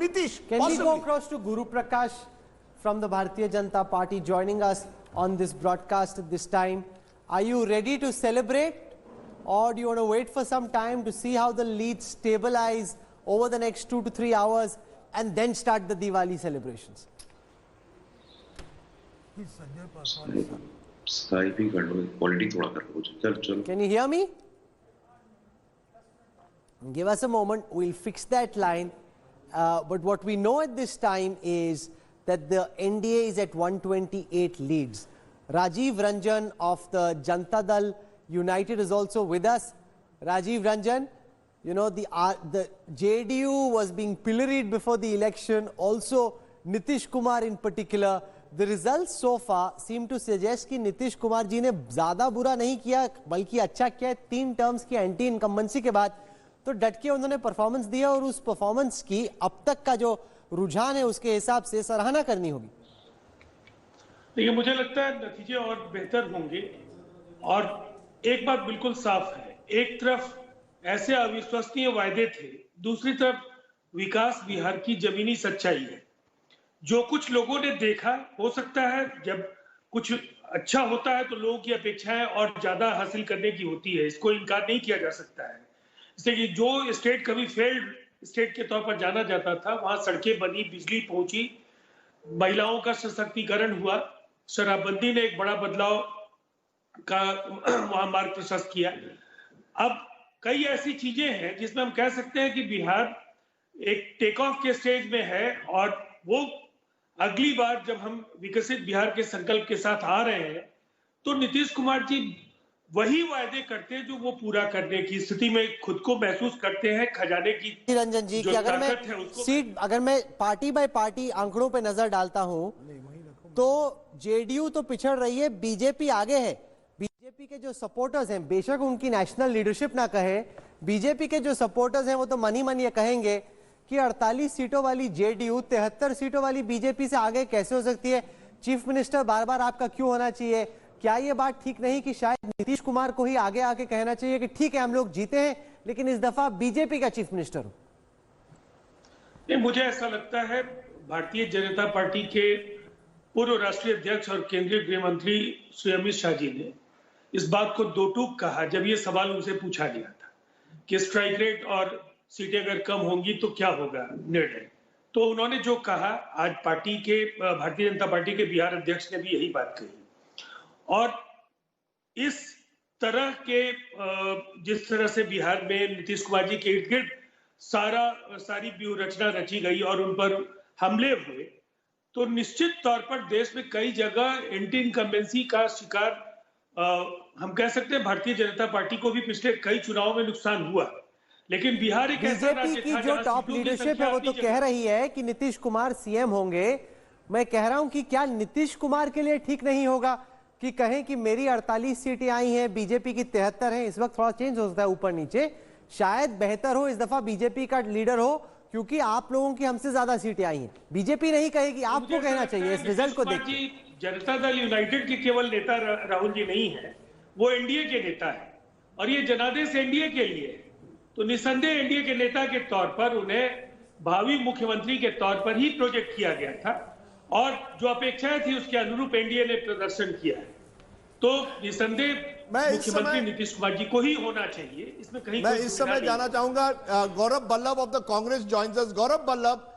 Nitish. Can we go possibly. across to Guru Prakash from the Bharatiya Janata Party joining us on this broadcast at this time? Are you ready to celebrate, or do you want to wait for some time to see how the leads stabilize over the next 2 to 3 hours and then start the Diwali celebrations? Can you hear me? Give us a moment, we'll fix that line. But what we know at this time is that the NDA is at 128 leads. Rajiv Ranjan of the Janata Dal United is also with us. Rajiv Ranjan, you know, the JDU was being pilloried before the election, also Nitish Kumar in particular. The results so far seem to suggest कि नीतीश कुमार जी ने ज़्यादा बुरा नहीं किया बल्कि अच्छा किया। 3 terms की एंटी इनकम्बेंसी के बाद तो डट के उन्होंने परफॉर्मेंस दिया और उस परफॉर्मेंस की अब तक का जो रुझान है उसके हिसाब से सराहना करनी होगी। देखिए, मुझे लगता है नतीजे और बेहतर होंगे और एक बात बिल्कुल साफ है, एक तरफ ऐसे अविश्वसनीय वायदे थे, दूसरी तरफ विकास बिहार की जमीनी सच्चाई है। जो कुछ लोगों ने देखा, हो सकता है जब कुछ अच्छा होता है तो लोगों की अपेक्षाएं और ज्यादा हासिल करने की होती है, इसको इनकार नहीं किया जा सकता है। इसलिए कि जो स्टेट कभी फेल्ड स्टेट के तौर पर जाना जाता था, वहां सड़कें बनी, बिजली पहुंची, महिलाओं का सशक्तिकरण हुआ, शराबबंदी ने एक बड़ा बदलाव का वहां मार्ग प्रशस्त किया। अब कई ऐसी चीजें हैं जिसमें हम कह सकते हैं कि बिहार एक टेक ऑफ के स्टेज में है और वो अगली बार जब हम विकसित बिहार के संकल्प के साथ आ रहे हैं तो नीतीश कुमार जी वही वायदे करते हैं जो वो पूरा करने की स्थिति में खुद को महसूस करते हैं। खजाने की रंजन जी की अगर मैं पार्टी बाय पार्टी आंकड़ों पे नजर डालता हूं तो जेडीयू तो पिछड़ रही है, बीजेपी आगे है। बीजेपी के जो सपोर्टर्स हैं, बेशक उनकी नेशनल लीडरशिप ना कहे, बीजेपी के जो सपोर्टर्स हैं वो तो मन ही मन ये कहेंगे कि 48 सीटों वाली जेडीयू 73 सीटों वाली बीजेपी से आगे कैसे हो सकती है। चीफ मिनिस्टर बार बार आपका क्यों होना चाहिए? क्या ये बात ठीक नहीं कि शायद नीतीश कुमार को ही आगे आके कहना चाहिए कि ठीक है हम लोग जीते हैं लेकिन इस दफा बीजेपी का चीफ मिनिस्टर हो? नहीं, मुझे ऐसा लगता है भारतीय जनता पार्टी के पूर्व राष्ट्रीय अध्यक्ष और केंद्रीय गृह मंत्री श्री अमित शाह जी ने इस बात को दो टूक कहा जब ये सवाल उनसे पूछा गया था कि स्ट्राइक रेट और सीटें अगर कम होंगी तो क्या होगा निर्णय। तो उन्होंने जो कहा, आज पार्टी के भारतीय जनता पार्टी के बिहार अध्यक्ष ने भी यही बात कही और इस तरह के जिस तरह से बिहार में नीतीश कुमार जी के इर्द गिर्द सारी व्यूह रचना रची गई और उन पर हमले हुए तो निश्चित तौर पर देश में कई जगह एंटी इनकम्बेंसी का शिकार हम कह सकते हैं भारतीय जनता पार्टी को भी पिछले कई चुनावों में नुकसान हुआ। लेकिन बिहार एक ऐसा राज्य की जो टॉप लीडरशिप है वो तो कह रही है कि नीतीश कुमार सीएम होंगे। मैं कह रहा हूं कि क्या नीतीश कुमार के लिए ठीक नहीं होगा कि कहें कि मेरी 48 सीटें आई हैं, बीजेपी की 73 हैं। इस वक्त थोड़ा चेंज हो सकता है ऊपर नीचे, शायद बेहतर हो इस दफा बीजेपी का लीडर हो क्योंकि आप लोगों की हमसे ज्यादा सीटें आई हैं। बीजेपी नहीं कहेगी, आपको कहना चाहिए इस रिजल्ट को देखकर। जनता दल यूनाइटेड के केवल नेता राहुल जी नहीं है, वो एनडीए के नेता है और ये जनादेश एनडीए के लिए है। तो निसंदेह एनडीए के नेता के तौर पर उन्हें भावी मुख्यमंत्री के तौर पर ही प्रोजेक्ट किया गया था और जो अपेक्षाएं थी उसके अनुरूप एनडीए ने प्रदर्शन किया है। तो निसंदेह मुख्यमंत्री नीतीश कुमार जी को ही होना चाहिए, इसमें कहीं मैं इस समय जाना चाहूंगा Gaurav Ballabh of the Congress joins us. Gaurav Ballabh,